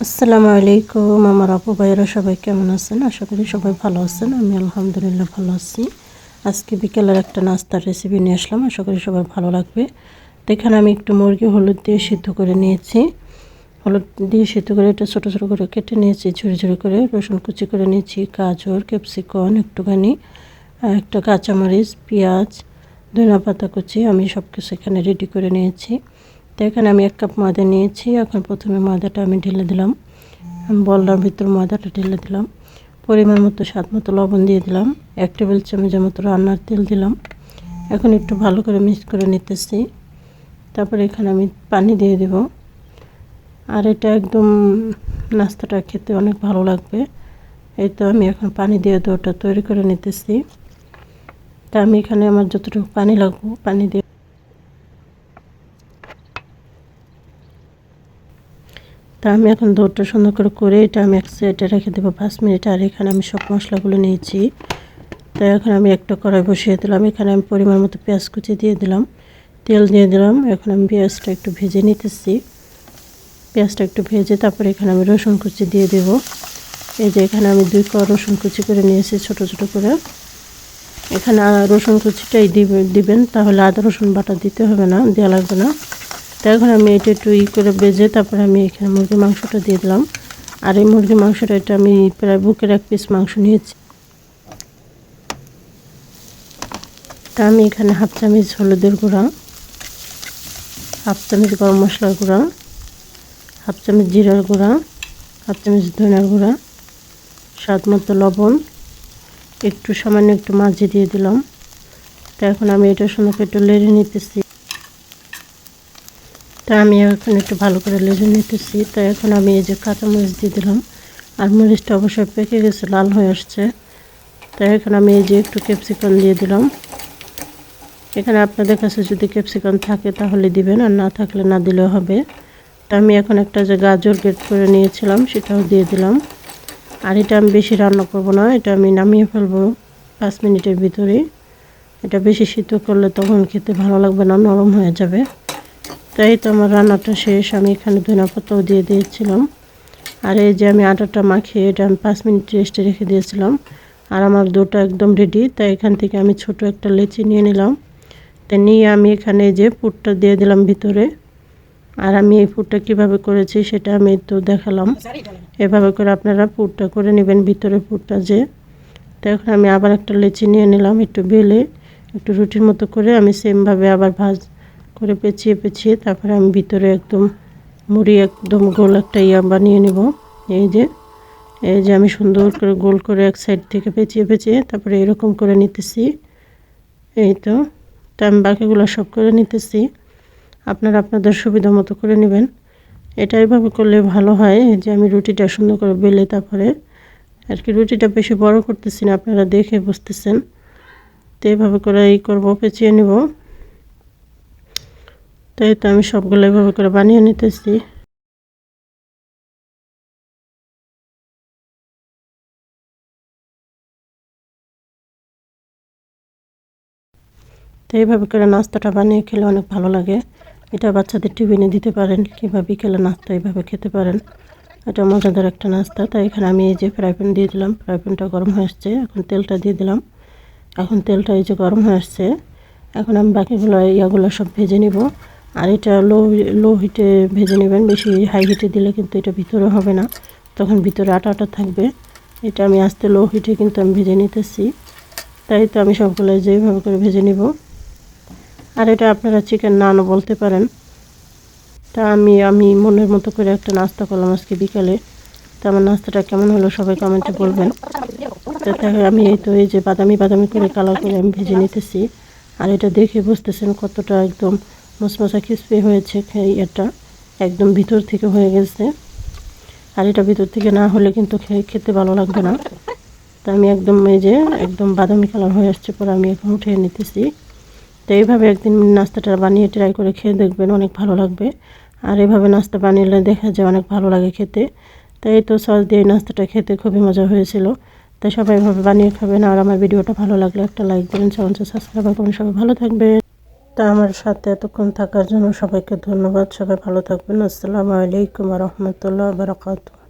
আসসালামু আলাইকুম আমার আপু ভাইয়েরা সবাই কেমন আছেন? আশা করি সবাই ভালো আছেন। আমি আলহামদুলিল্লাহ ভালো আছি। আজকে বিকেলের একটা নাস্তার রেসিপি নিয়ে আসলাম, আশা করি সবার ভালো লাগবে। তো এখানে আমি একটু মুরগি হলুদ দিয়ে সিদ্ধ করে নিয়েছি। হলুদ দিয়ে সিদ্ধ করে এটা ছোটো ছোটো করে কেটে নিয়েছি, ঝুড়ি ঝুড়ি করে রসুন কুচি করে নিয়েছি, গাজর, ক্যাপসিকাম একটুখানি, একটা কাঁচামরিচ, পেঁয়াজ, ধনিয়া পাতা কুচি, আমি সব কিছু এখানে রেডি করে নিয়েছি। তো এখানে আমি 1 কাপ ময়দা নিয়েছি। এখন প্রথমে ময়দাটা আমি ঢেলে দিলাম, বলটার ভিতর ময়দাটা ঢেলে দিলাম। পরিমাণ মতো স্বাদ মতো লবণ দিয়ে দিলাম, 1 টেবিল চামচের মতো রান্নার তেল দিলাম। এখন একটু ভালো করে মিক্স করে নিতেছি। তারপরে এখানে আমি পানি দিয়ে দেব। আর এটা একদম নাস্তাটা খেতে অনেক ভালো লাগবে। এই তো আমি এখন পানি দিয়ে ডোটা তৈরি করে নিতেছি। তা আমি এখানে আমার যতটুকু পানি লাগবে পানি দিয়ে তা আমি এখন ডোটা সুন্দর করে এটা আমি এক সাইডে রেখে দেবো 5 মিনিট। আর এখানে আমি সব মশলাগুলো নিয়েছি। তাই এখন আমি একটা কড়াই বসিয়ে দিলাম। এখানে আমি পরিমাণ মতো পেঁয়াজ কুচি দিয়ে দিলাম, তেল দিয়ে দিলাম। এখন আমি পেঁয়াজটা একটু ভেজে নিতেছি। পেঁয়াজটা একটু ভেজে তারপরে এখানে আমি রসুন কুচি দিয়ে দেব। এই যে এখানে আমি 2 কোয়া রসুন কুচি করে নিয়েছি ছোট ছোট করে। এখানে রসুন কুচিটাই দিবেন, তাহলে আদা রসুন বাটা দিতে হবে না, দেওয়া লাগবে না। তো এখন আমি এটা একটু করে ভেজে তারপরে আমি এখানে মুরগির মাংসটা দিয়ে দিলাম। আর এই মুরগির মাংসটা এটা আমি প্রায় বুকের 1 পিস মাংস নিয়েছি। তা আমি এখানে 1/2 চামচ হলুদের গুঁড়া, 1/2 চামচ গরম মশলার গুঁড়া, 1/2 চামচ জিরার গুঁড়া, 1/2 চামচ ধনিয়ার গুঁড়া, স্বাদ মতো লবণ, একটু সামান্য একটু মাঝি দিয়ে দিলাম। তো এখন আমি এটা সুন্দর করে একটু লেড়ে নিতেছি। তা আমি এখন একটু ভালো করে লেড়ে নিতেছি। তো এখন আমি এই যে কাঁচামরিচ দিয়ে দিলাম। আর মরিচটা অবশ্যই পেকে গেছে, লাল হয়ে আসছে। তাই এখন আমি এই যে একটু ক্যাপসিকাম দিয়ে দিলাম। এখানে আপনাদের কাছে যদি ক্যাপসিকাম থাকে তাহলে দিবেন, আর না থাকলে না দিলেও হবে। তো আমি এখন একটা যে গাজর গ্রেট করে নিয়েছিলাম সেটাও দিয়ে দিলাম। আর এটা আমি বেশি রান্না করব না, এটা আমি নামিয়ে ফেলবো 5 মিনিটের ভিতরে। এটা বেশি সিদ্ধ করলে তখন খেতে ভালো লাগবে না, নরম হয়ে যাবে। তাই তো আমার রান্নাটা শেষ। আমি এখানে ধনিয়া পাতাও দিয়ে দিয়েছিলাম। আর এই যে আমি আটাটা মাখিয়ে এটা আমি 5 মিনিট রেস্টে রেখে দিয়েছিলাম। আর আমার ডোটা একদম রেডি। তাই এখান থেকে আমি ছোট একটা লেচি নিয়ে নিলাম। তো নিয়ে আমি এখানে যে পুরটা দিয়ে দিলাম ভিতরে। আর আমি এই পুরটা কিভাবে করেছি সেটা আমি তো দেখালাম। এভাবে করে আপনারা পুরটা করে নেবেন, ভিতরে পুরটা যে। তো এখন আমি আবার একটা লেচি নিয়ে নিলাম, একটু বেলে একটু রুটির মতো করে আমি সেমভাবে আবার ভাজ করে পেঁচিয়ে পেঁচিয়ে তারপরে আমি ভিতরে একদম মুড়ি একদম গোল একটা বানিয়ে নেব। এই যে আমি সুন্দর করে গোল করে এক সাইড থেকে পেঁচিয়ে পেঁচিয়ে তারপরে এরকম করে নিতেছি। এই তো আমি বাকিগুলো সব করে নিতেছি। আপনারা আপনাদের সুবিধা মতো করে নেবেন। এটা এইভাবে করলে ভালো হয়। এই যে আমি রুটিটা সুন্দর করে বেলে তারপরে আর কি, রুটিটা বেশি বড় করতেছি না, আপনারা দেখে বুঝতেছেন। তো এইভাবে করে করবো, পেঁচিয়ে নেব। তাই তো আমি সবগুলো এইভাবে করে বানিয়ে নিতেছি। তো এইভাবে করে নাস্তাটা বানিয়ে খেলে অনেক ভালো লাগে। এটা বাচ্চাদের টিফিনে দিতে পারেন কিংবা বিকেলে নাস্তা এইভাবে খেতে পারেন। এটা মজাদার একটা নাস্তা। তাই এখানে আমি এই যে ফ্রাই প্যান দিয়ে দিলাম। ফ্রাই প্যানটা গরম হয়ে আসছে, এখন তেলটা দিয়ে দিলাম। এখন তেলটা এই যে গরম হয়ে আসছে। এখন আমি বাকিগুলো সব ভেজে নিব। আর এটা লো হিটে ভেজে নেবেন, বেশি হাই হিটে দিলে কিন্তু এটা ভিতরে হবে না, তখন ভিতরে আটা আটা থাকবে। এটা আমি আস্তে লো হিটে কিন্তু আমি ভেজে নিতেছি। তাই তো আমি সবগুলো যেভাবে করে ভেজে নিব। আর এটা আপনারা চিকেন নানও বলতে পারেন। তা আমি মনের মতো করে একটা নাস্তা করলাম আজকে বিকালে। তো আমার নাস্তাটা কেমন হলো সবাই কমেন্টে বলবেন। তো আমি এই যে বাদামি বাদামি করে কালার করে আমি ভেজে নিতেছি। আর এটা দেখে বুঝতেছেন কতটা একদম মশমশা ক্রিসপি হয়েছে। এটা একদম ভিতর থেকে হয়ে গেছে। আর এটা ভিতর থেকে না হলে কিন্তু খেতে ভালো লাগবে না। তো আমি একদম বাদামি কালার হয়ে আসছে পরে আমি এখন উঠিয়ে নিতেছি। তো এইভাবে একদিন নাস্তাটা বানিয়ে ট্রাই করে খেয়ে দেখবেন, অনেক ভালো লাগবে। আর এভাবে নাস্তা বানিয়ে দেখা যায় অনেক ভালো লাগে খেতে। তাই তো সস দিয়ে নাস্তাটা খেতে খুবই মজা হয়েছিল। তাই সবাই এভাবে বানিয়ে খাবেন। আর আমার ভিডিওটা ভালো লাগলে একটা লাইক দেবেন, চ্যানেলটা সাবস্ক্রাইব করবেন। সবাই ভালো থাকবেন। তা আমার সাথে এতক্ষণ থাকার জন্য সবাইকে ধন্যবাদ। সবাই ভালো থাকবেন। আসসালামু আলাইকুম ওয়া রাহমাতুল্লাহি ওয়া বারাকাতুহু।